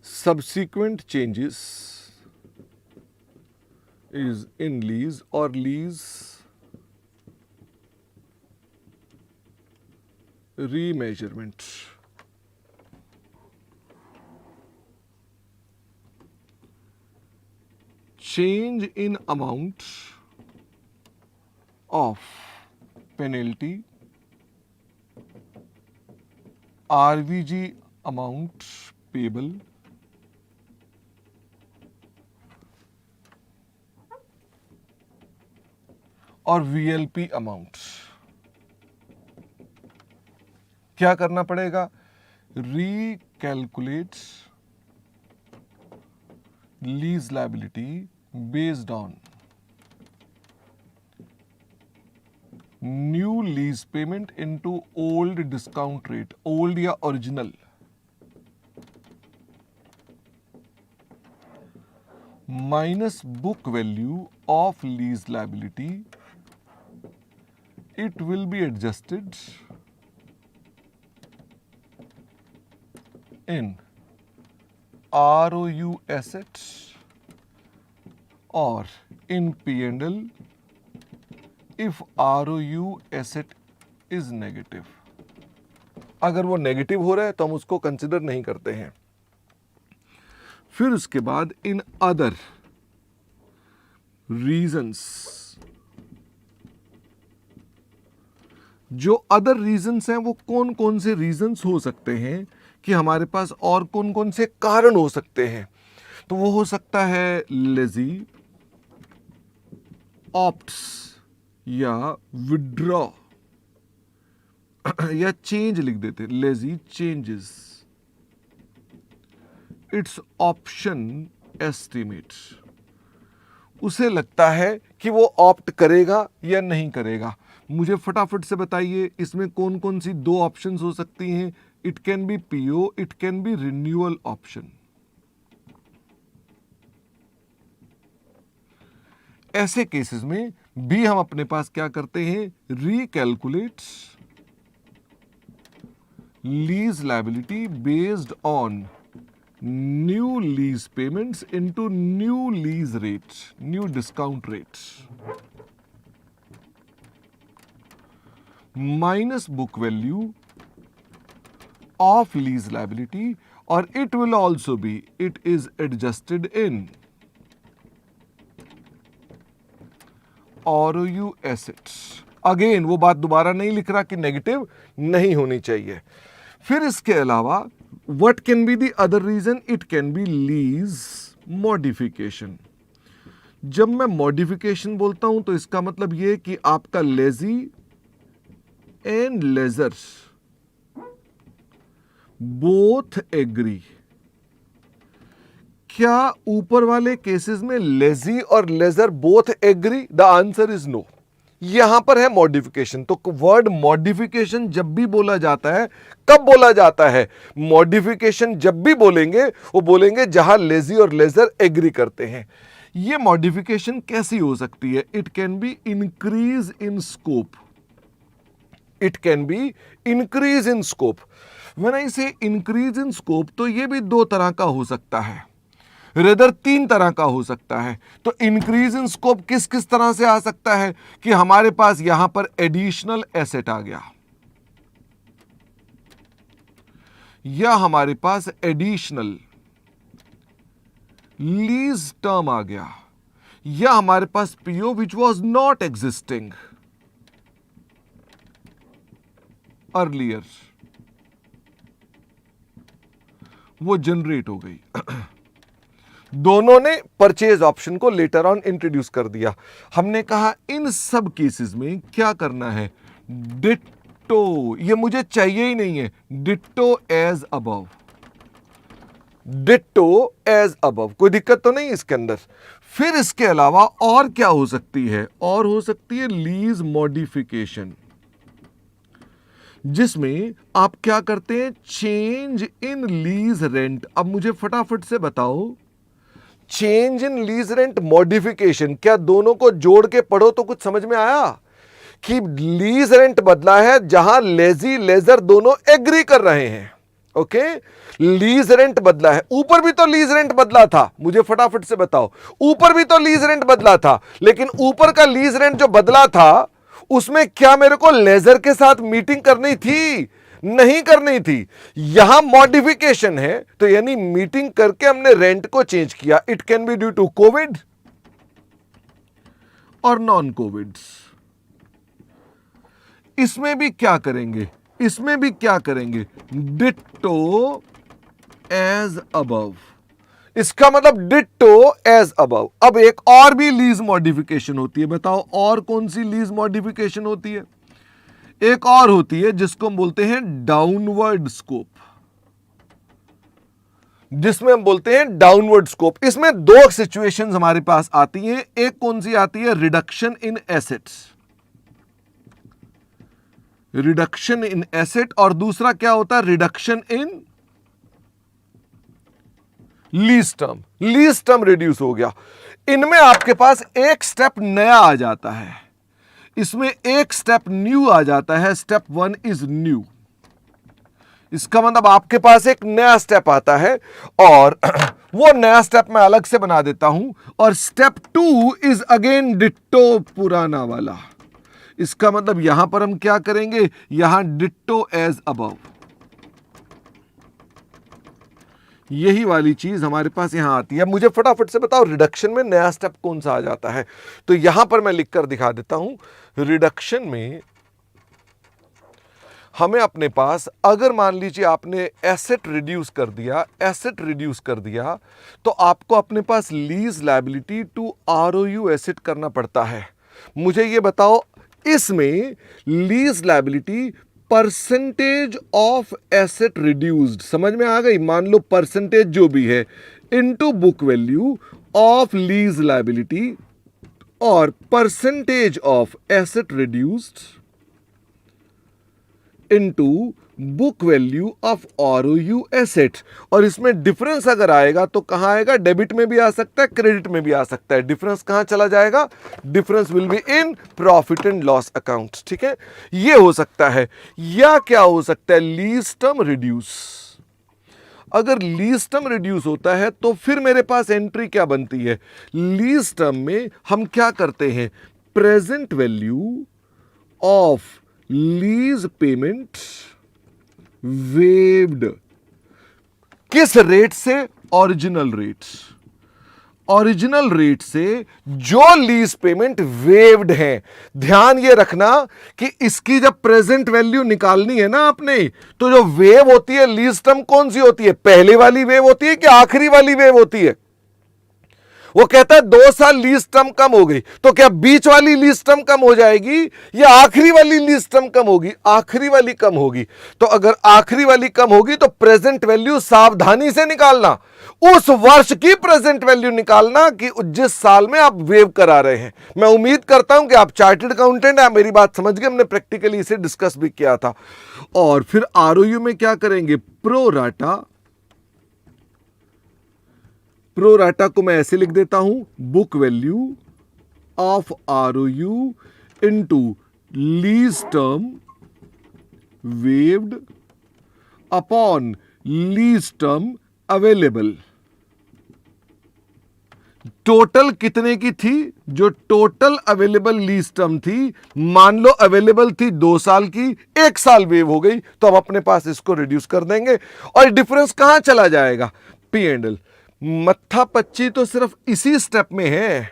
subsequent changes is in lease or lease remeasurement. Change in amount of penalty, RVG amount payable, और VLP amount. क्या करना पड़ेगा? Recalculate lease liability based on new lease payment into old discount rate, old या original, minus book value of lease liability. It will be adjusted in ROU asset or in P&L if ROU asset is negative. अगर वो negative हो रहा है तो हम उसको consider नहीं करते हैं. फिर उसके बाद इन अदर रीजंस, जो अदर रीजंस हैं वो कौन कौन से रीजंस हो सकते हैं कि हमारे पास और कौन कौन से कारण हो सकते हैं. तो वो हो सकता है लेजी, ऑप्ट्स या विड्रॉ या चेंज लिख देते, lazy changes it's option estimate. उसे लगता है कि वो ऑप्ट करेगा या नहीं करेगा. मुझे फटाफट से बताइए इसमें कौन कौन सी दो ऑप्शंस हो सकती हैं. It can be PO, it can be renewal option. ऐसे केसेस में भी हम अपने पास क्या करते हैं, recalculate lease liability based on new lease payments into new lease rate, new discount rate, minus book value of lease liability, और it will also be, it is adjusted in ROU assets. Again वो बात दोबारा नहीं लिख रहा कि negative नहीं होनी चाहिए. फिर इसके अलावा what can be the other reason, it can be lease modification. जब मैं मॉडिफिकेशन बोलता हूं तो इसका मतलब यह कि आपका lessee and lessor both agree. क्या ऊपर वाले केसेस में लेजी और lessor both agree? The answer is no. यहां पर है मॉडिफिकेशन. तो वर्ड मॉडिफिकेशन जब भी बोला जाता है, कब बोला जाता है? मॉडिफिकेशन जब भी बोलेंगे वो बोलेंगे जहां लेजी और लेजर एग्री करते हैं. ये मॉडिफिकेशन कैसी हो सकती है? It can be increase in scope. It can be increase in scope. When I से इंक्रीज इन स्कोप तो ये भी दो तरह का हो सकता है, रेदर तीन तरह का हो सकता है. तो इंक्रीज इन स्कोप किस किस तरह से आ सकता है कि हमारे पास यहां पर एडिशनल एसेट आ गया, या हमारे पास एडिशनल लीज टर्म आ गया, या हमारे पास PO which was not existing earlier, वो जनरेट हो गई. दोनों ने परचेज ऑप्शन को लेटर ऑन इंट्रोड्यूस कर दिया. हमने कहा इन सब केसेस में क्या करना है, डिट्टो. ये मुझे चाहिए ही नहीं है, ditto as above, ditto as above. कोई दिक्कत तो नहीं इसके अंदर. फिर इसके अलावा और क्या हो सकती है? और हो सकती है लीज मॉडिफिकेशन, जिसमें आप क्या करते हैं, चेंज इन लीज रेंट. अब मुझे फटाफट से बताओ, change in lease rent, modification, क्या दोनों को जोड़ के पढ़ो तो कुछ समझ में आया कि लीज रेंट बदला है जहां लेजी लेजर दोनों एग्री कर रहे हैं. ओके, लीज रेंट बदला है। ऊपर भी तो लीज रेंट बदला था, मुझे फटाफट से बताओ, ऊपर भी तो लीज रेंट बदला था, लेकिन ऊपर का लीज रेंट जो बदला था उसमें क्या मेरे को लेजर के साथ मीटिंग करनी थी? नहीं करनी थी। यहां मॉडिफिकेशन है, तो यानी मीटिंग करके हमने रेंट को चेंज किया। It can be due to COVID और नॉन कोविड। इसमें भी क्या करेंगे? इसमें भी क्या करेंगे? Ditto as above. इसका मतलब डिट्टो एज अबव। अब एक और भी लीज मॉडिफिकेशन होती है, बताओ और कौन सी लीज मॉडिफिकेशन होती है? एक और होती है जिसको हम बोलते हैं डाउनवर्ड स्कोप, जिसमें हम बोलते हैं डाउनवर्ड स्कोप। इसमें दो सिचुएशंस हमारे पास आती हैं। एक कौन सी आती है? Reduction in assets, reduction in asset, और दूसरा क्या होता है? Reduction in lease term. Lease term reduce हो गया। इनमें आपके पास एक स्टेप नया आ जाता है, इसमें एक स्टेप न्यू आ जाता है। Step 1 is new. इसका मतलब आपके पास एक नया स्टेप आता है, और वो नया स्टेप मैं अलग से बना देता हूं, और स्टेप 2 इज अगेन डिट्टो पुराना वाला। इसका मतलब यहां पर हम क्या करेंगे? यहां डिट्टो एज अबव। यही वाली चीज हमारे पास यहां आती है। मुझे फटाफट से बताओ रिडक्शन में नया स्टेप कौन सा आ जाता है? तो यहां पर मैं लिखकर दिखा देता हूं। रिडक्शन में हमें अपने पास, अगर मान लीजिए आपने एसेट रिड्यूस कर दिया, एसेट रिड्यूस कर दिया, तो आपको अपने पास लीज लायबिलिटी टू आरओयू एसेट करना पड़ता है। मुझे ये बताओ, इसमें lease liability percentage of asset reduced, समझ में आ गई? मान लो परसेंटेज जो भी है into book value of lease liability, और percentage of asset reduced into book value of ROU asset. और इसमें डिफरेंस अगर आएगा तो कहां आएगा? डेबिट में भी आ सकता है, क्रेडिट में भी आ सकता है। डिफरेंस कहां चला जाएगा? Difference will be in profit and loss account. ठीक है, ये हो सकता है। या क्या हो सकता है? Lease term reduce. अगर लीज टर्म रिड्यूस होता है तो फिर मेरे पास एंट्री क्या बनती है? लीज टर्म में हम क्या करते हैं? Present value of lease payment waived. किस रेट से? Original rate. ओरिजिनल रेट से जो लीज पेमेंट वेव्ड है। ध्यान ये रखना कि इसकी जब प्रेजेंट वैल्यू निकालनी है ना आपने, तो जो वेव होती है लीज टर्म कौन सी होती है? पहले वाली वेव होती है कि आखिरी वाली वेव होती है? वो कहता है 2 साल लीज टर्म कम हो गई, तो क्या बीच वाली लीज टर्म कम हो जाएगी या आखिरी वाली लीज टर्म कम होगी? आखिरी वाली कम होगी। तो अगर आखिरी वाली कम होगी तो प्रेजेंट वैल्यू सावधानी से निकालना, उस वर्ष की प्रेजेंट वैल्यू निकालना कि जिस साल में आप वेव करा रहे हैं। मैं उम्मीद करता हूं कि आप चार्टर्ड अकाउंटेंट हैं, मेरी बात समझ गए। हमने प्रैक्टिकली इसे डिस्कस भी किया था। और फिर आरओयू में क्या करेंगे? Pro rata. प्रो राटा को मैं ऐसे लिख देता हूं, book value of ROU into lease term waived upon lease term available. Total कितने की थी? जो टोटल अवेलेबल लीज टर्म थी, मान लो अवेलेबल थी 2 साल की, 1 साल वेव हो गई, तो हम अपने पास इसको रिड्यूस कर देंगे। और डिफरेंस कहां चला जाएगा? P and L. मत्था पच्ची तो सिर्फ इसी स्टेप में है,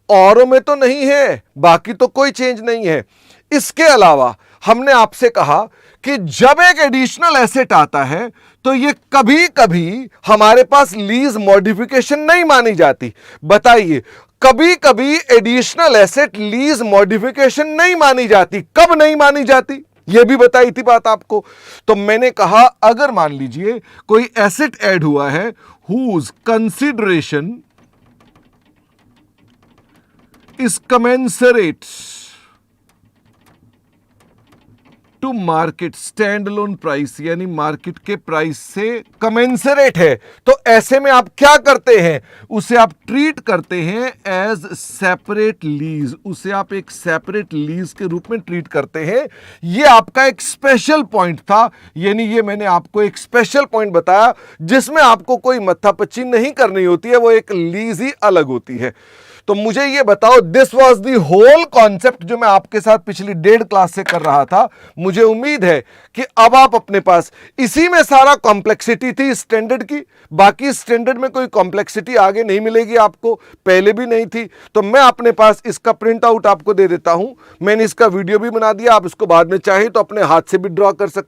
औरों में तो नहीं है, बाकी तो कोई चेंज नहीं है। इसके अलावा हमने आपसे कहा कि जब एक एडिशनल एसेट आता है तो ये कभी कभी हमारे पास लीज मॉडिफिकेशन नहीं मानी जाती। बताइए, कभी कभी एडिशनल एसेट लीज मॉडिफिकेशन नहीं मानी जाती। कब नहीं मानी जाती? यह भी बताई थी बात आपको। तो मैंने कहा अगर मान लीजिए कोई एसेट ऐड हुआ है whose consideration is commensurate to market standalone price, यानी मार्केट के प्राइस से कमेंसरेट है। तो ऐसे में आप क्या करते हैं, उसे आप ट्रीट करते हैं एज सेपरेट लीज, उसे आप एक सेपरेट लीज के रूप में ट्रीट करते हैं। ये आपका एक स्पेशल पॉइंट था, यानी ये मैंने आपको एक स्पेशल पॉइंट बताया जिसमें आपको कोई मत्थापच्ची नहीं करनी होती है, वो एक लीज ही अलग होती है। तो मुझे ये बताओ, this was the whole concept जो मैं आपके साथ पिछली 1.5 क्लास से कर रहा था। मुझे उम्मीद है कि अब आप अपने पास, इसी में सारा कॉम्प्लेक्सिटी थी स्टैंडर्ड की, बाकी स्टैंडर्ड में कोई कॉम्प्लेक्सिटी आगे नहीं मिलेगी आपको, पहले भी नहीं थी। तो मैं अपने पास इसका प्रिंट आउट आपको दे देता हूं, मैंने इसका वीडियो भी बना दिया, आप इसको बाद में चाहे तो अपने हाथ से भी ड्रॉ कर सकते